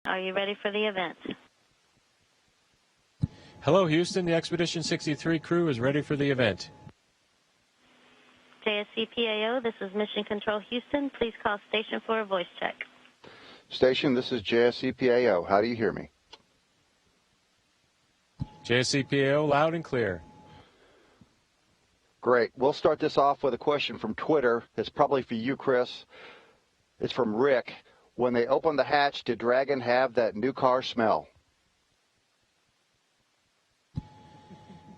Are you ready for the event? Hello, Houston. The Expedition 63 crew is ready for the event. JSCPAO, this is Mission Control Houston. Please call station for a voice check. Station, this is JSCPAO. How do you hear me? JSCPAO, loud and clear. Great. We'll start this off with a question from Twitter. It's probably for you, Chris. It's from Rick. When they opened the hatch, did Dragon have that new car smell?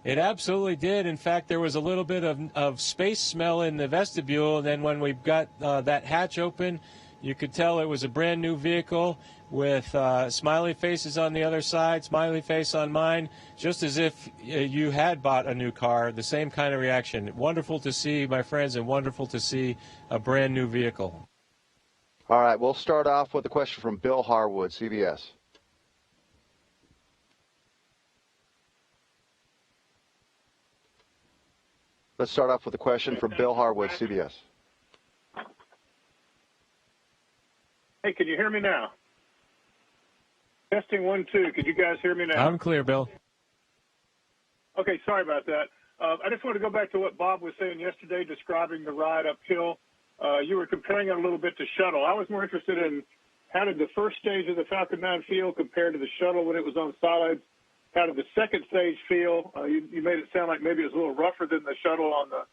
It absolutely did. In fact, there was a little bit of space smell in the vestibule. And then when we got that hatch open, you could tell it was a brand new vehicle with smiley faces on the other side, smiley face on mine, just as if you had bought a new car, the same kind of reaction. Wonderful to see, my friends, and wonderful to see a brand new vehicle. All right, we'll start off with a question from Bill Harwood, CBS. Let's start off with a question from Bill Harwood, CBS. Hey, can you hear me now? Testing 1, 2. Could you guys hear me now? I'm clear, Bill. Okay, sorry about that. I just want to go back to what Bob was saying yesterday, describing the ride uphill. You were comparing it a little bit to shuttle. I was more interested in how did the first stage of the Falcon 9 feel compared to the shuttle when it was on solids? How did the second stage feel? You made it sound like maybe it was a little rougher than the shuttle on the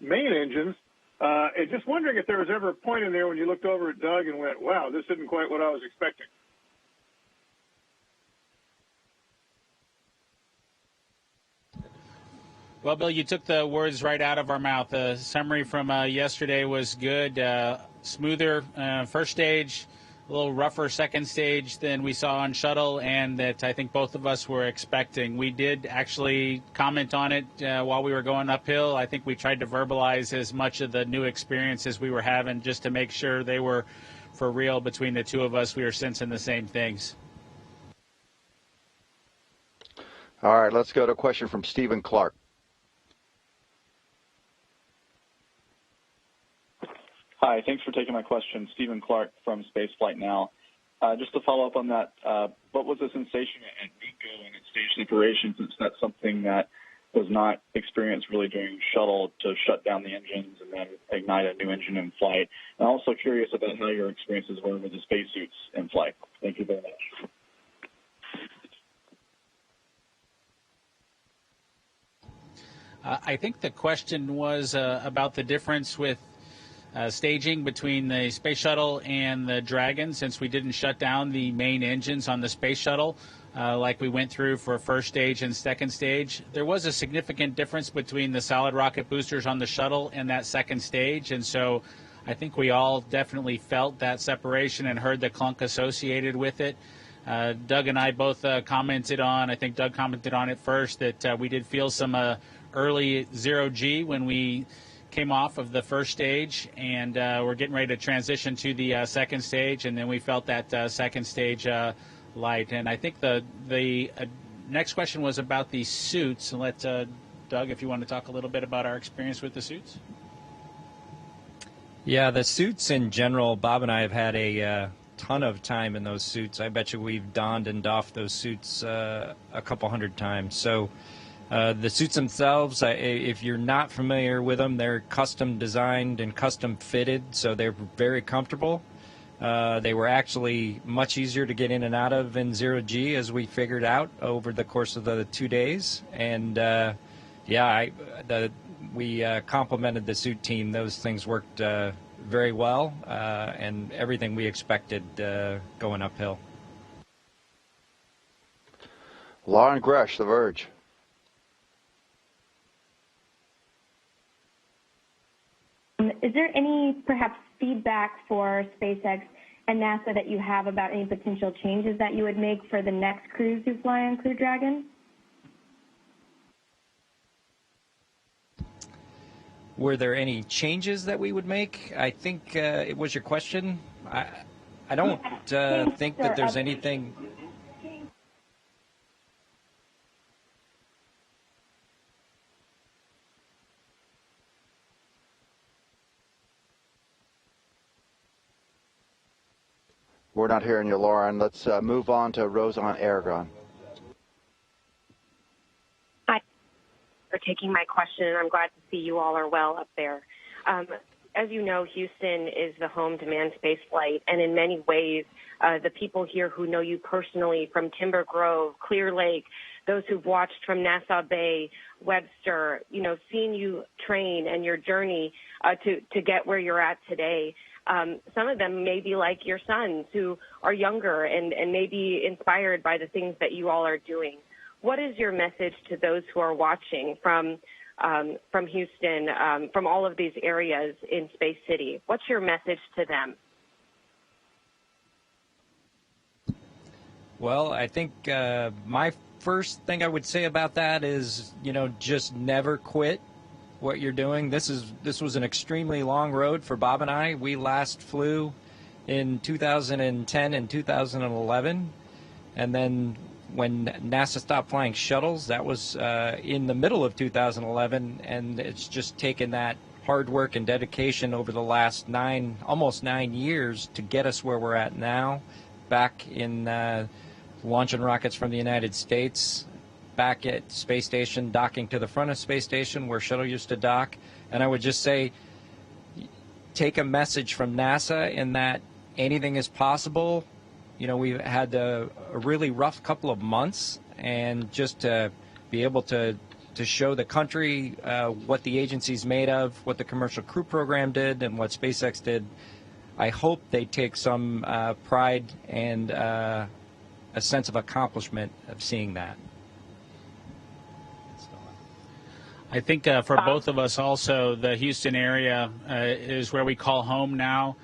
main engines. And just wondering if there was ever a point in there when you looked over at Doug and went, wow, this isn't quite what I was expecting. Well, Bill, you took the words right out of our mouth. The summary from yesterday was good, smoother first stage, a little rougher second stage than we saw on shuttle, and that I think both of us were expecting. We did actually comment on it while we were going uphill. I think we tried to verbalize as much of the new experiences we were having just to make sure they were for real between the two of us. We were sensing the same things. All right, let's go to a question from Stephen Clark. Hi, thanks for taking my question. Stephen Clark from Spaceflight Now. Just to follow up on that, what was the sensation at MECO and at stage separation, since that's something that was not experienced really during shuttle, to shut down the engines and then ignite a new engine in flight? I'm also curious about how your experiences were with the spacesuits in flight. Thank you very much. I think the question was about the difference with staging between the space shuttle and the Dragon, since we didn't shut down the main engines on the space shuttle like we went through for first stage and second stage. There was a significant difference between the solid rocket boosters on the shuttle and that second stage, and so I think we all definitely felt that separation and heard the clunk associated with it. Doug and I both commented on, I think Doug commented on it first, that we did feel some early zero-G when we came off of the first stage, and we're getting ready to transition to the second stage, and then we felt that second stage light. And I think the next question was about the suits. And let Doug, if you want to talk a little bit about our experience with the suits. Yeah, the suits in general, Bob and I have had a ton of time in those suits. I bet you we've donned and doffed those suits a couple hundred times. So the suits themselves, if you're not familiar with them, they're custom designed and custom fitted, so they're very comfortable. They were actually much easier to get in and out of in zero-G, as we figured out over the course of the 2 days. And we complimented the suit team. Those things worked very well, and everything we expected going uphill. Lauren Gresh, The Verge. Is there any, perhaps, feedback for SpaceX and NASA that you have about any potential changes that you would make for the next crews who fly on Crew Dragon? Were there any changes that we would make? I think it was your question. I don't think that there's anything. We're not hearing you, Lauren. Let's move on to Roseanne Aragon. Hi, for taking my question, and I'm glad to see you all are well up there. As you know, Houston is the home to manned space flight, and in many ways, the people here who know you personally from Timber Grove, Clear Lake, those who've watched from Nassau Bay, Webster, seen you train and your journey to get where you're at today. Some of them may be like your sons who are younger and may be inspired by the things that you all are doing. What is your message to those who are watching from Houston, from all of these areas in Space City? What's your message to them? Well, I think my first thing I would say about that is, just never quit what you're doing. This was an extremely long road for Bob and I. We last flew in 2010 and 2011, and then when NASA stopped flying shuttles, that was in the middle of 2011, and it's just taken that hard work and dedication over the last almost 9 years to get us where we're at now, back in launching rockets from the United States, back at Space Station, docking to the front of Space Station where shuttle used to dock. And I would just say, take a message from NASA in that anything is possible. We've had a really rough couple of months, and just to be able to show the country what the agency's made of, what the Commercial Crew Program did, and what SpaceX did, I hope they take some pride and a sense of accomplishment of seeing that. I think for both of us also, the Houston area is where we call home now.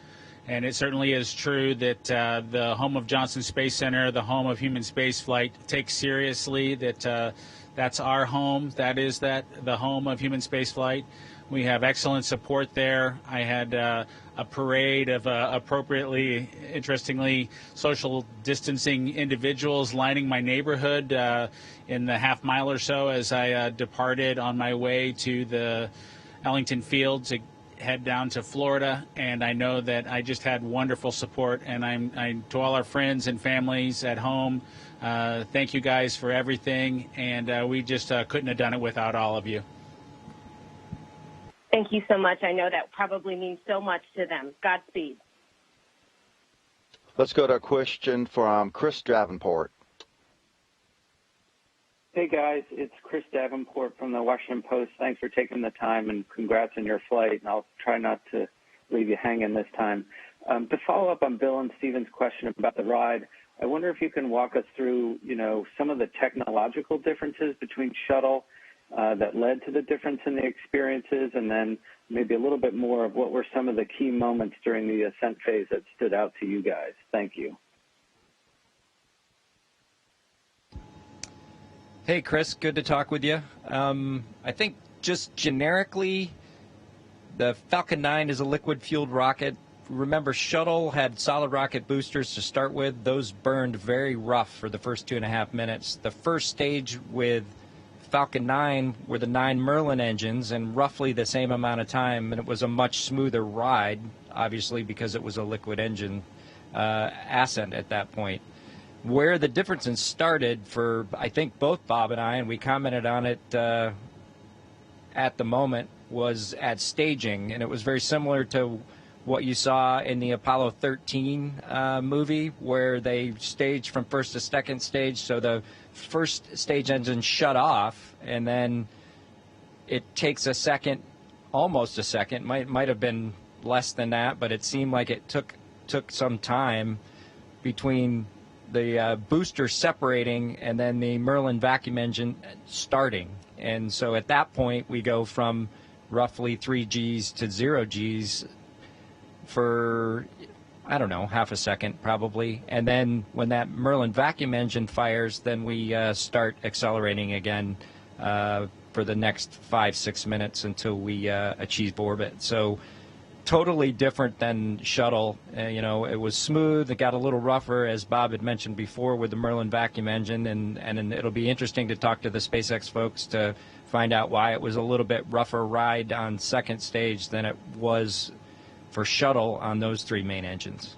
And it certainly is true that the home of Johnson Space Center, the home of human spaceflight, takes seriously that that's our home. That is the home of human spaceflight. We have excellent support there. I had a parade of appropriately, interestingly, social distancing individuals lining my neighborhood in the half mile or so as I departed on my way to the Ellington Field to head down to Florida. And I know that I just had wonderful support. And I'm to all our friends and families at home, thank you guys for everything. And we just couldn't have done it without all of you. Thank you so much. I know that probably means so much to them. Godspeed. Let's go to a question from Chris Davenport. Hey, guys. It's Chris Davenport from the Washington Post. Thanks for taking the time, and congrats on your flight. And I'll try not to leave you hanging this time. To follow up on Bill and Stephen's question about the ride, I wonder if you can walk us through, some of the technological differences between shuttle that led to the difference in the experiences, and then maybe a little bit more of what were some of the key moments during the ascent phase that stood out to you guys. Thank you. Hey, Chris, good to talk with you. I think just generically, the Falcon 9 is a liquid-fueled rocket. Remember, shuttle had solid rocket boosters to start with. Those burned very rough for the first 2.5 minutes. The first stage with Falcon 9 were the 9 Merlin engines, and roughly the same amount of time, and it was a much smoother ride, obviously, because it was a liquid engine ascent at that point. Where the differences started for, I think, both Bob and I, and we commented on it at the moment, was at staging, and it was very similar to what you saw in the Apollo 13 movie, where they staged from first to second stage. So the first stage engine shut off, and then it takes a second, almost a second, might have been less than that, but it seemed like it took some time between the booster separating and then the Merlin vacuum engine starting. And so at that point, we go from roughly 3 Gs to 0 Gs for, I don't know, half a second probably. And then when that Merlin vacuum engine fires, then we start accelerating again for the next 5-6 minutes until we achieve orbit. So totally different than shuttle. It was smooth. It got a little rougher, as Bob had mentioned before, with the Merlin vacuum engine. And it'll be interesting to talk to the SpaceX folks to find out why it was a little bit rougher ride on second stage than it was for shuttle on those 3 main engines.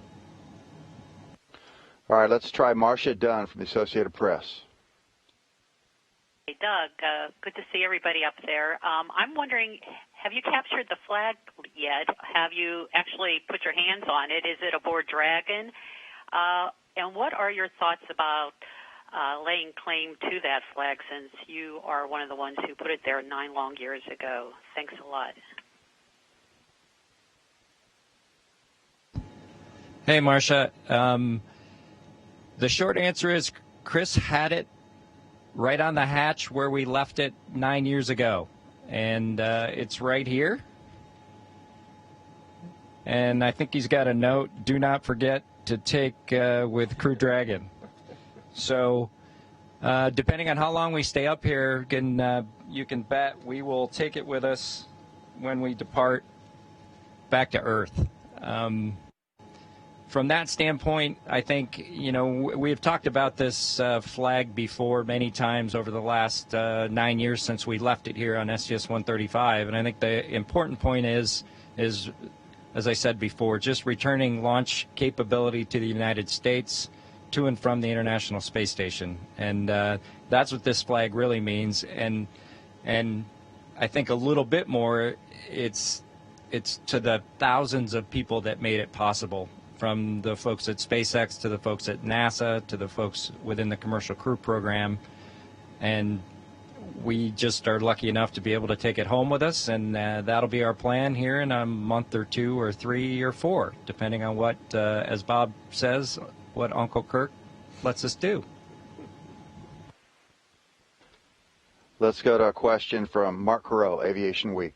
All right, let's try Marcia Dunn from the Associated Press. Hey, Doug, good to see everybody up there. I'm wondering, have you captured the flag yet? Have you actually put your hands on it? Is it aboard Dragon? And what are your thoughts about laying claim to that flag, since you are one of the ones who put it there 9 long years ago? Thanks a lot. Hey, Marcia. The short answer is Chris had it right on the hatch where we left it 9 years ago. And it's right here. And I think he's got a note, do not forget to take with Crew Dragon. So depending on how long we stay up here, you can bet we will take it with us when we depart back to Earth. From that standpoint, I think, we've talked about this flag before many times over the last 9 years since we left it here on STS-135. And I think the important point is, as I said before, just returning launch capability to the United States to and from the International Space Station. And that's what this flag really means. And I think a little bit more, it's to the thousands of people that made it possible, from the folks at SpaceX to the folks at NASA to the folks within the Commercial Crew Program. And we just are lucky enough to be able to take it home with us, and that'll be our plan here in a month or 2 or 3 or 4, depending on what, as Bob says, what Uncle Kirk lets us do. Let's go to a question from Mark Carreau, Aviation Week.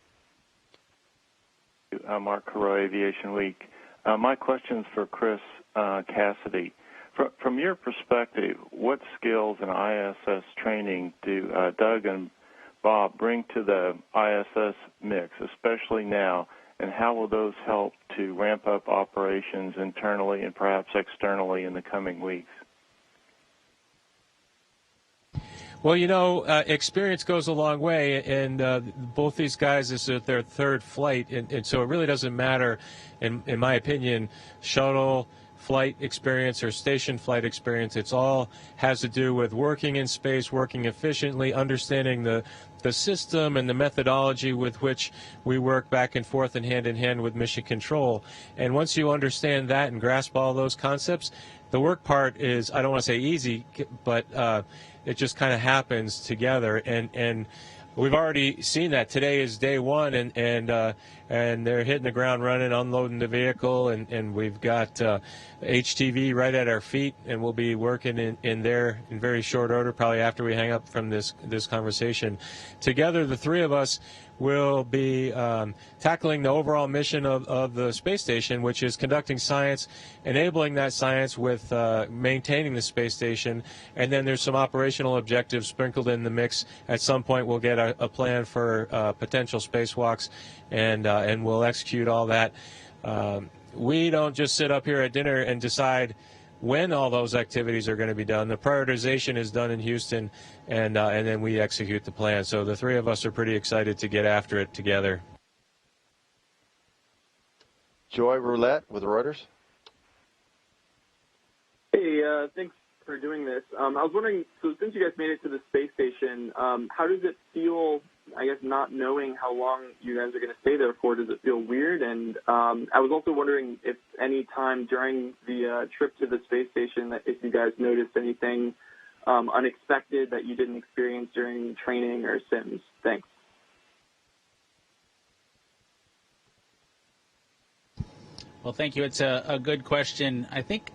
Mark Carreau, Aviation Week. My question's for Chris Cassidy. From your perspective, what skills and ISS training do Doug and Bob bring to the ISS mix, especially now, and how will those help to ramp up operations internally and perhaps externally in the coming weeks? Well, experience goes a long way, and both these guys, this is their 3rd flight, and so it really doesn't matter, in my opinion, shuttle flight experience or station flight experience. It's all has to do with working in space, working efficiently, understanding the system and the methodology with which we work back and forth and hand in hand with mission control. And once you understand that and grasp all those concepts, the work part is, I don't want to say easy, but it just kind of happens together. And we've already seen that. Today is day 1, and they're hitting the ground running, unloading the vehicle, and we've got HTV right at our feet, and we'll be working in there in very short order, probably after we hang up from this conversation. Together, the 3 of us will be tackling the overall mission of the space station, which is conducting science, enabling that science with maintaining the space station, and then there's some operational objectives sprinkled in the mix. At some point, we'll get a plan for potential spacewalks, and we'll execute all that. We don't just sit up here at dinner and decide when all those activities are going to be done. The prioritization is done in Houston, and then we execute the plan. So the 3 of us are pretty excited to get after it together. Joy Roulette with Reuters. Hey, thanks for doing this. I was wondering, so since you guys made it to the space station, how does it feel, I guess, not knowing how long you guys are going to stay there for? Does it feel weird? And I was also wondering if any time during the trip to the space station, that if you guys noticed anything unexpected that you didn't experience during training or sims. Thanks. Well, thank you. It's a good question. I think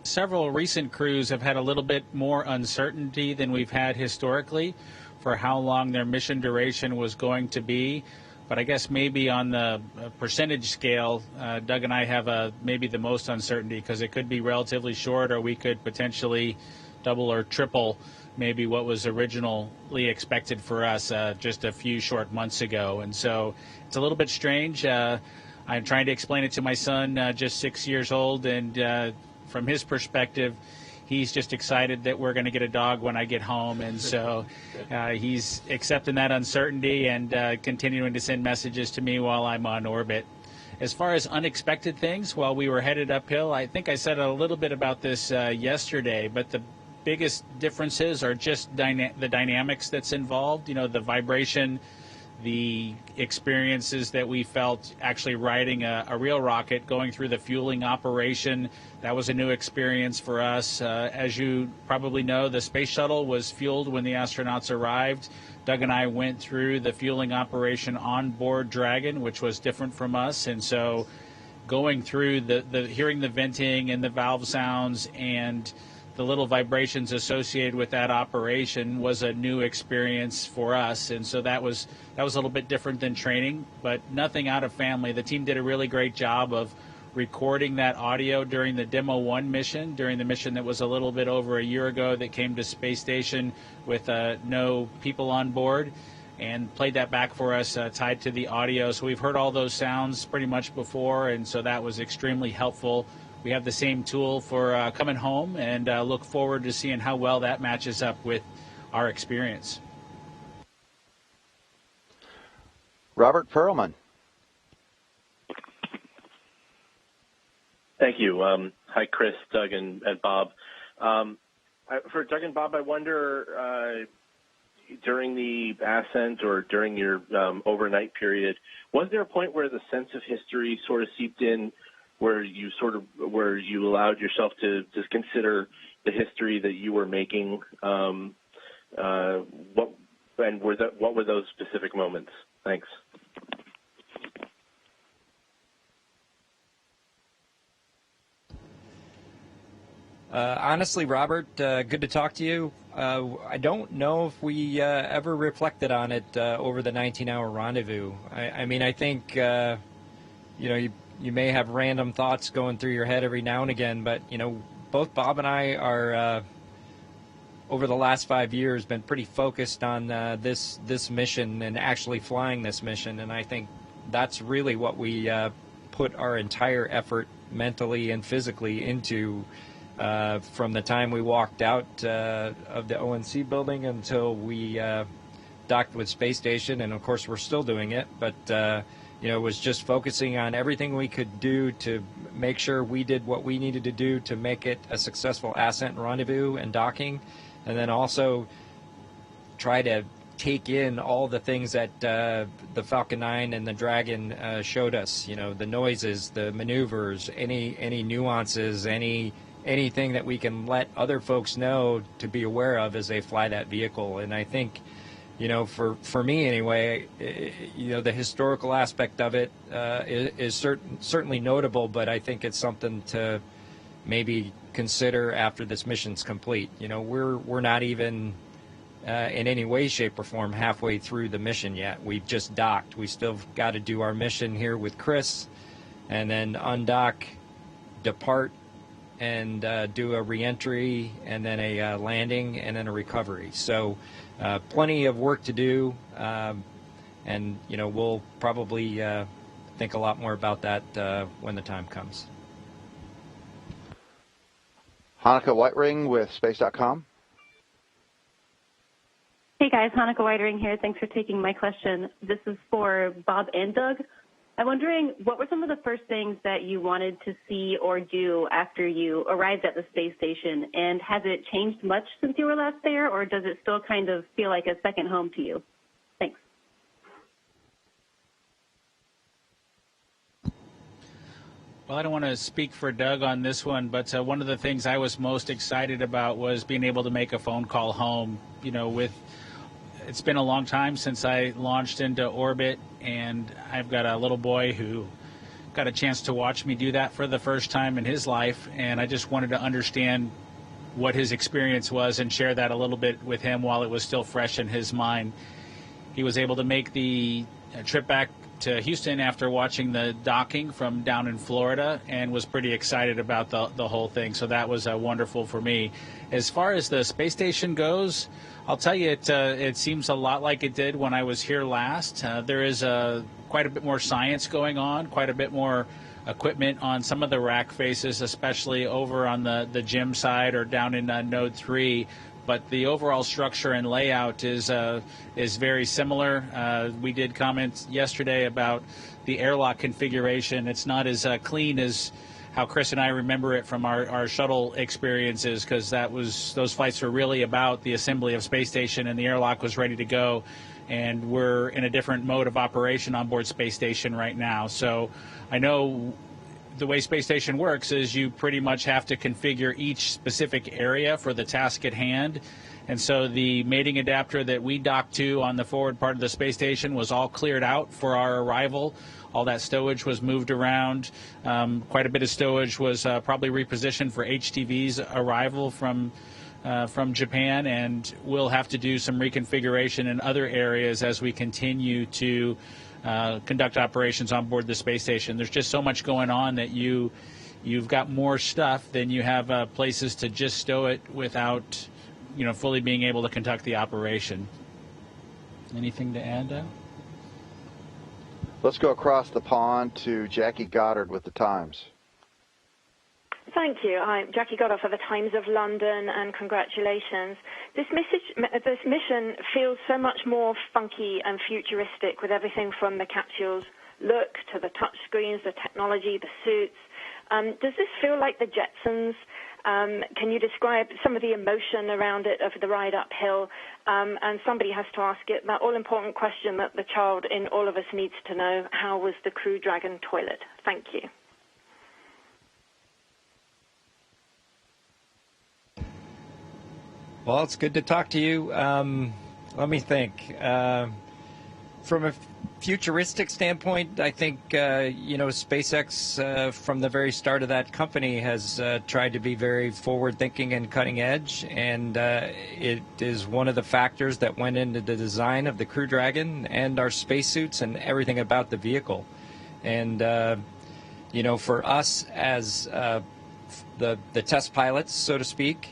several recent crews have had a little bit more uncertainty than we've had historically for how long their mission duration was going to be. But I guess maybe on the percentage scale, Doug and I have maybe the most uncertainty, because it could be relatively short, or we could potentially double or triple maybe what was originally expected for us just a few short months ago. And so it's a little bit strange. I'm trying to explain it to my son, just 6 years old, and from his perspective, he's just excited that we're going to get a dog when I get home, and so he's accepting that uncertainty and continuing to send messages to me while I'm on orbit. As far as unexpected things, while we were headed uphill, I think I said a little bit about this yesterday, but the biggest differences are just the dynamics that's involved, the vibration, the experiences that we felt actually riding a real rocket, going through the fueling operation. That was a new experience for us. As you probably know, the space shuttle was fueled when the astronauts arrived. Doug and I went through the fueling operation on board Dragon, which was different from us. And so going through the hearing the venting and the valve sounds and the little vibrations associated with that operation was a new experience for us. And so that was a little bit different than training, but nothing out of family. The team did a really great job of recording that audio during the Demo 1 mission, during the mission that was a little bit over a year ago that came to Space Station with no people on board, and played that back for us tied to the audio. So we've heard all those sounds pretty much before, and so that was extremely helpful. We have the same tool for coming home, and look forward to seeing how well that matches up with our experience. Robert Perlman. Thank you. Hi, Chris, Doug, and Bob. For Doug and Bob, I wonder, during the ascent or during your overnight period, was there a point where the sense of history sort of seeped in, where you allowed yourself to just consider the history that you were making? What were those specific moments? Thanks. Honestly, Robert, good to talk to you. I don't know if we ever reflected on it over the 19-hour rendezvous. I think, you may have random thoughts going through your head every now and again, but, both Bob and I are, over the last 5 years, been pretty focused on this mission and actually flying this mission, and I think that's really what we put our entire effort mentally and physically into from the time we walked out of the ONC building until we docked with Space Station, and of course we're still doing it, but it was just focusing on everything we could do to make sure we did what we needed to do to make it a successful ascent and rendezvous and docking, and then also try to take in all the things that the Falcon 9 and the Dragon showed us, the noises, the maneuvers, any nuances, anything that we can let other folks know to be aware of as they fly that vehicle. And I think, for me anyway, the historical aspect of it is certainly notable, but I think it's something to maybe consider after this mission's complete. We're not even in any way, shape, or form halfway through the mission yet. We've just docked. We still got to do our mission here with Chris, and then undock, depart, and do a re-entry, and then a landing, and then a recovery. So plenty of work to do, and we'll probably think a lot more about that when the time comes. Hanukkah Whitering with Space.com. Hey guys, Hanukkah Whitering here. Thanks for taking my question. This is for Bob and Doug. I'm wondering, what were some of the first things that you wanted to see or do after you arrived at the space station? And has it changed much since you were last there, or does it still kind of feel like a second home to you? Thanks. Well, I don't want to speak for Doug on this one, but one of the things I was most excited about was being able to make a phone call home. It's been a long time since I launched into orbit, and I've got a little boy who got a chance to watch me do that for the first time in his life, and I just wanted to understand what his experience was and share that a little bit with him while it was still fresh in his mind. He was able to make the trip back to Houston after watching the docking from down in Florida, and was pretty excited about the whole thing, so that was wonderful for me. As far as the space station goes, I'll tell you, it seems a lot like it did when I was here last. There is quite a bit more science going on, quite a bit more equipment on some of the rack faces, especially over on the gym side or down in Node 3. but the overall structure and layout is very similar. We did comment yesterday about the airlock configuration. It's not as clean as how Chris and I remember it from our shuttle experiences, because those flights were really about the assembly of Space Station, and the airlock was ready to go. And we're in a different mode of operation on board Space Station right now. So I know the way Space Station works is you pretty much have to configure each specific area for the task at hand. And so the mating adapter that we docked to on the forward part of the Space Station was all cleared out for our arrival. All that stowage was moved around. Quite a bit of stowage was probably repositioned for HTV's arrival from Japan, and we'll have to do some reconfiguration in other areas as we continue to conduct operations on board the space station. There's just so much going on that you've got more stuff than you have places to just stow it without, fully being able to conduct the operation. Anything to add? Let's go across the pond to Jackie Goddard with the Times. Thank you. I'm Jackie Goddard for the Times of London, and congratulations. This mission feels so much more funky and futuristic, with everything from the capsule's look to the touch screens, the technology, the suits. Does this feel like the Jetsons? Can you describe some of the emotion around it, of the ride uphill? And somebody has to ask it that all-important question that the child in all of us needs to know: how was the Crew Dragon toilet? Thank you. Well, it's good to talk to you. Let me think. From a futuristic standpoint, I think, SpaceX, from the very start of that company, has tried to be very forward-thinking and cutting edge, and it is one of the factors that went into the design of the Crew Dragon and our spacesuits and everything about the vehicle. And, for us as the test pilots, so to speak,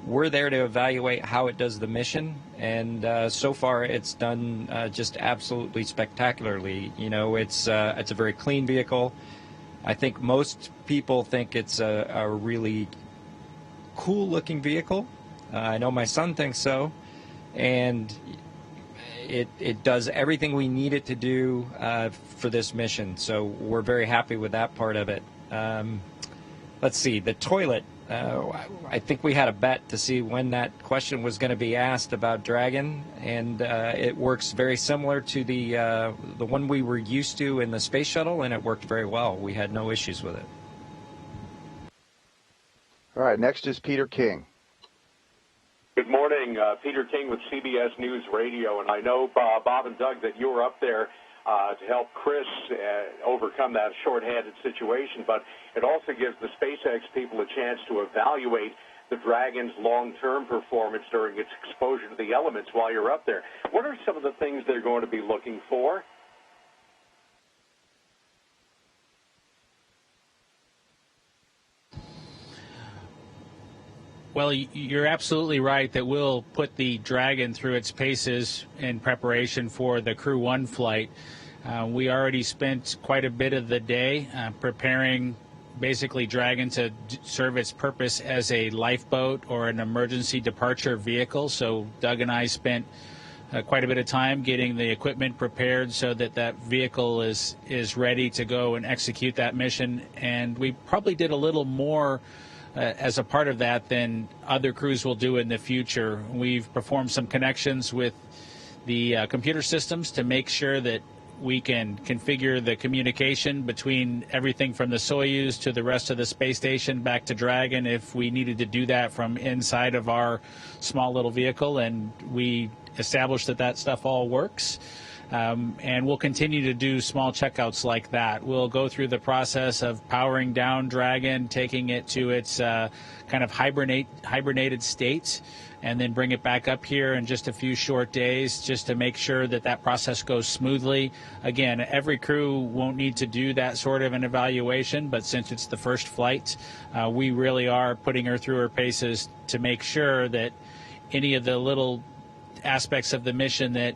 we're there to evaluate how it does the mission, and so far it's done just absolutely spectacularly. It's a very clean vehicle. I think most people think it's a really cool-looking vehicle. I know my son thinks so, and it does everything we need it to do for this mission, so we're very happy with that part of it. Let's see, the toilet. I think we had a bet to see when that question was going to be asked about Dragon, and it works very similar to the one we were used to in the space shuttle, and it worked very well. We had no issues with it. All right, next is Peter King. Good morning, Peter King with CBS News Radio, and I know, Bob and Doug, that you were up there to help Chris overcome that short-handed situation, but it also gives the SpaceX people a chance to evaluate the Dragon's long-term performance during its exposure to the elements while you're up there. What are some of the things they're going to be looking for? Well, you're absolutely right that we'll put the Dragon through its paces in preparation for the Crew 1 flight. We already spent quite a bit of the day preparing basically Dragon to serve its purpose as a lifeboat or an emergency departure vehicle. So Doug and I spent quite a bit of time getting the equipment prepared so that that vehicle is ready to go and execute that mission. And we probably did a little more as a part of that than other crews will do in the future. We've performed some connections with the computer systems to make sure that we can configure the communication between everything from the Soyuz to the rest of the space station back to Dragon if we needed to do that from inside of our small little vehicle, and we established that stuff all works. And we'll continue to do small checkouts like that. We'll go through the process of powering down Dragon, taking it to its kind of hibernated state, and then bring it back up here in just a few short days just to make sure that process goes smoothly. Again, every crew won't need to do that sort of an evaluation, but since it's the first flight, we really are putting her through her paces to make sure that any of the little aspects of the mission that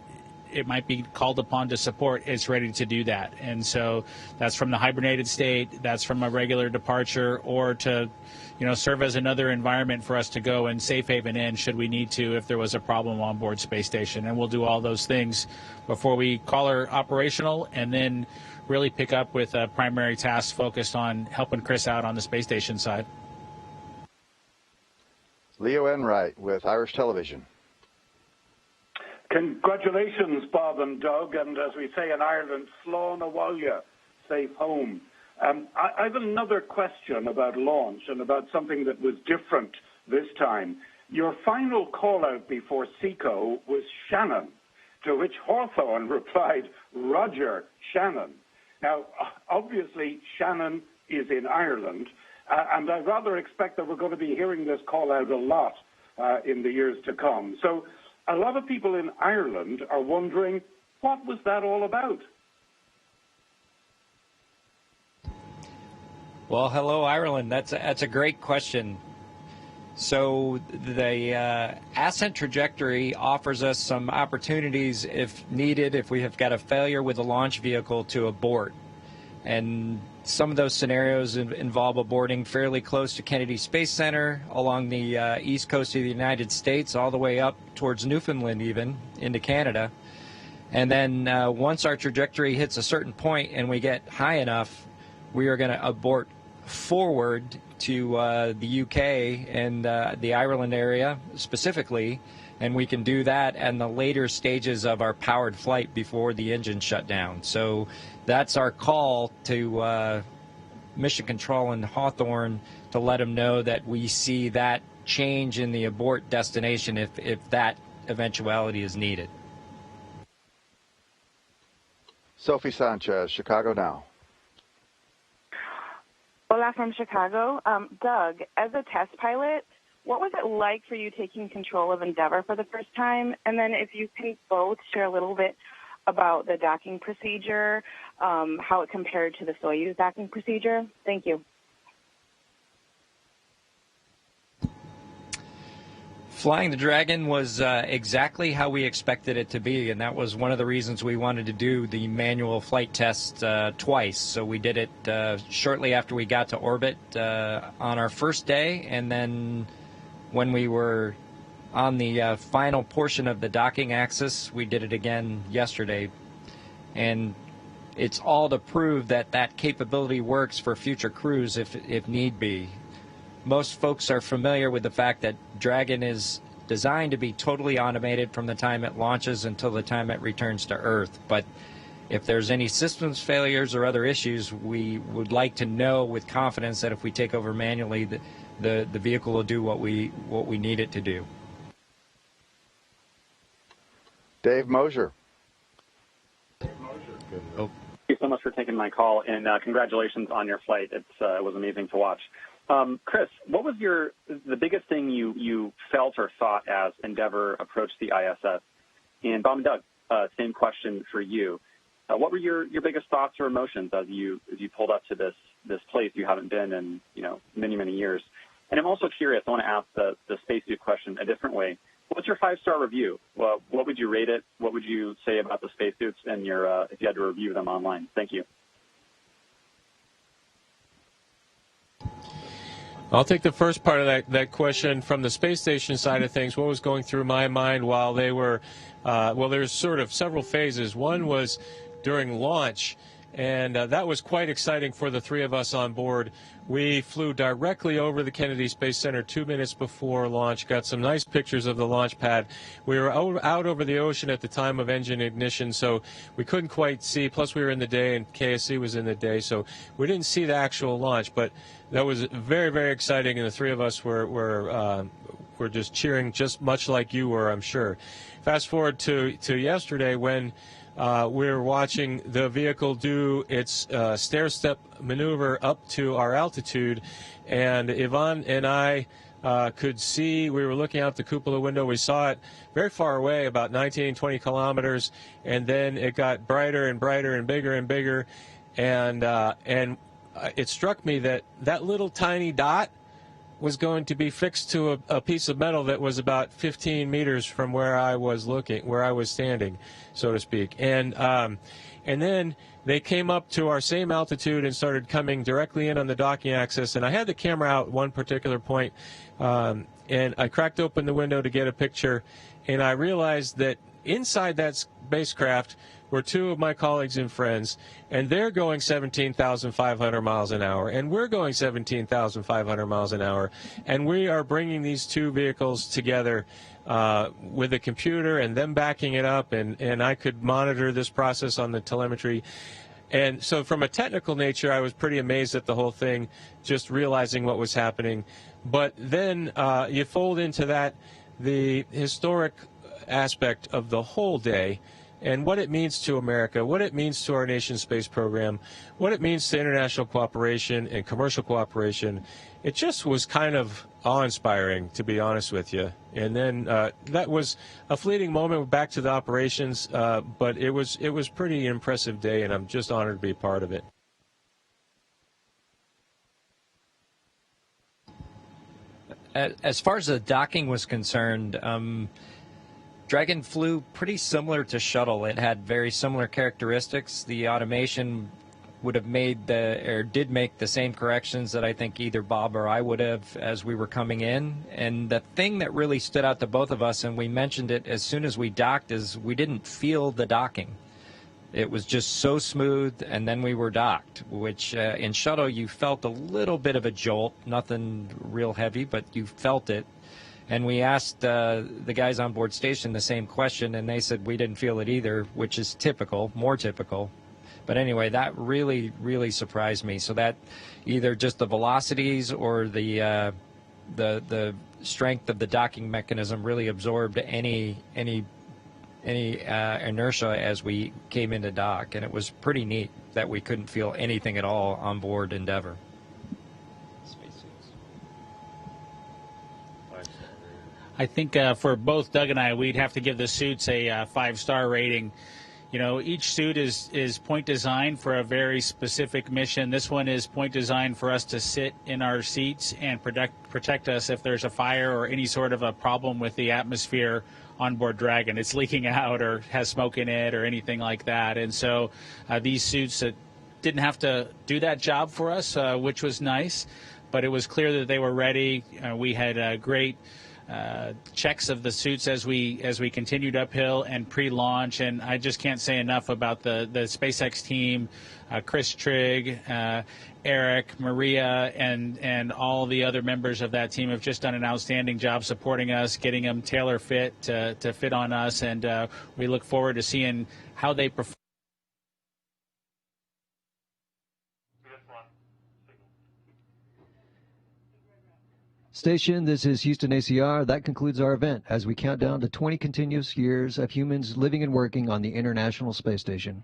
it might be called upon to support, it's ready to do that. And so that's from the hibernated state, that's from a regular departure, or to serve as another environment for us to go and safe haven in should we need to if there was a problem on board space station. And we'll do all those things before we call her operational, and then really pick up with a primary task focused on helping Chris out on the space station side. Leo Enright with Irish Television. Congratulations, Bob and Doug, and as we say in Ireland, slán a bhaile, safe home. I have another question about launch and about something that was different this time. Your final call-out before SECO was Shannon, to which Hawthorne replied, Roger, Shannon. Now, obviously, Shannon is in Ireland, and I rather expect that we're going to be hearing this call-out a lot in the years to come. So a lot of people in Ireland are wondering, what was that all about? Well, hello, Ireland. That's a great question. So the ascent trajectory offers us some opportunities if needed, if we have got a failure with the launch vehicle, to abort. And some of those scenarios involve aborting fairly close to Kennedy Space Center, along the east coast of the United States, all the way up towards Newfoundland, even into Canada. And then once our trajectory hits a certain point and we get high enough, we are going to abort forward to the UK and the Ireland area specifically, and we can do that in the later stages of our powered flight before the engine shut down. So that's our call to Mission Control and Hawthorne, to let them know that we see that change in the abort destination if that eventuality is needed. Sophie Sanchez, Chicago Now. Hola from Chicago. Doug, as a test pilot, what was it like for you taking control of Endeavour for the first time? And then if you can both share a little bit about the docking procedure, how it compared to the Soyuz docking procedure. Thank you. Flying the Dragon was exactly how we expected it to be, and that was one of the reasons we wanted to do the manual flight test twice. So we did it shortly after we got to orbit on our first day, and then when we were on the final portion of the docking axis, we did it again yesterday. And it's all to prove that that capability works for future crews if need be. Most folks are familiar with the fact that Dragon is designed to be totally automated from the time it launches until the time it returns to Earth. But if there's any systems failures or other issues, we would like to know with confidence that if we take over manually, the vehicle will do what we need it to do. Dave Mosier. Thank you so much for taking my call, and congratulations on your flight. It was amazing to watch. Chris, what was the biggest thing you felt or thought as Endeavour approached the ISS? And Bob and Doug, same question for you. What were your biggest thoughts or emotions as you pulled up to this place you haven't been in many years? And I'm also curious. I want to ask the spacesuit question a different way. What's your 5-star review? Well, what would you rate it? What would you say about the spacesuits and if you had to review them online? Thank you. I'll take the first part of that question from the space station side of things. What was going through my mind while they were, there's sort of several phases. One was during launch, and that was quite exciting for the three of us on board. We flew directly over the Kennedy Space Center 2 minutes before launch, got some nice pictures of the launch pad. We were out over the ocean at the time of engine ignition, so we couldn't quite see. Plus, we were in the day, and KSC was in the day, so we didn't see the actual launch. But that was very, very exciting, and the three of us were just cheering, just much like you were, I'm sure. Fast forward to yesterday when we were watching the vehicle do its stair-step maneuver up to our altitude, and Yvonne and I could see, we were looking out the cupola window, we saw it very far away, about 19, 20 kilometers, and then it got brighter and brighter and bigger, and it struck me that little tiny dot was going to be fixed to a piece of metal that was about 15 meters from where I was standing, so to speak. And then they came up to our same altitude and started coming directly in on the docking axis. And I had the camera out at one particular point, and I cracked open the window to get a picture, and I realized that inside that spacecraft were two of my colleagues and friends, and they're going 17,500 miles an hour, and we're going 17,500 miles an hour, and we are bringing these two vehicles together with a computer and them backing it up, and I could monitor this process on the telemetry. And so from a technical nature, I was pretty amazed at the whole thing, just realizing what was happening. But then you fold into that the historic aspect of the whole day, and what it means to America, what it means to our nation's space program, what it means to international cooperation and commercial cooperation. It just was kind of awe-inspiring, to be honest with you. And then that was a fleeting moment back to the operations, but it was pretty impressive day, and I'm just honored to be part of it. As far as the docking was concerned, Dragon flew pretty similar to Shuttle. It had very similar characteristics. The automation would have did make the same corrections that I think either Bob or I would have as we were coming in. And the thing that really stood out to both of us, and we mentioned it as soon as we docked, is we didn't feel the docking. It was just so smooth, and then we were docked, which in Shuttle you felt a little bit of a jolt, nothing real heavy, but you felt it. And we asked the guys on board station the same question, and they said we didn't feel it either, which is typical, more typical. But anyway, that really, really surprised me. So that either just the velocities or the strength of the docking mechanism really absorbed any inertia as we came into dock, and it was pretty neat that we couldn't feel anything at all on board Endeavour. I think for both Doug and I, we'd have to give the suits a 5-star rating. You know, each suit is point designed for a very specific mission. This one is point designed for us to sit in our seats and protect us if there's a fire or any sort of a problem with the atmosphere on board Dragon. It's leaking out or has smoke in it or anything like that. And so these suits didn't have to do that job for us, which was nice. But it was clear that they were ready. We had great checks of the suits as we continued uphill and pre-launch, and I just can't say enough about the SpaceX team, Chris Trigg, Eric, Maria, and all the other members of that team have just done an outstanding job supporting us, getting them tailor fit to fit on us, and we look forward to seeing how they perform. Station, this is Houston ACR. That concludes our event as we count down to 20 continuous years of humans living and working on the International Space Station.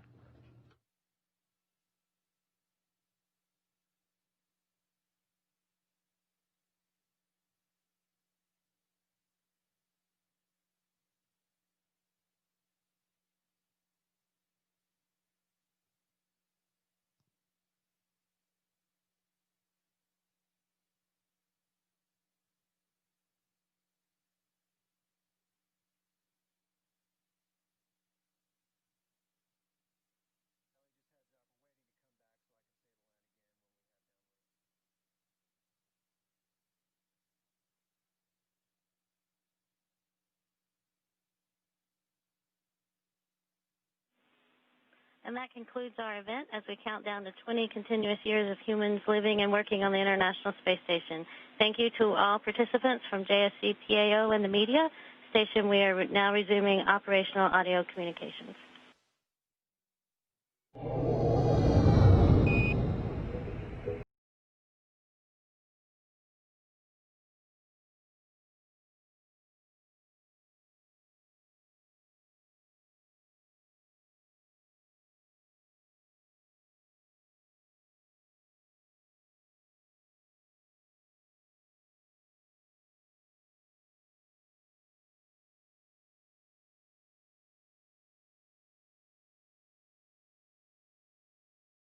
And that concludes our event as we count down to 20 continuous years of humans living and working on the International Space Station. Thank you to all participants from JSC, PAO, and the media. Station, we are now resuming operational audio communications.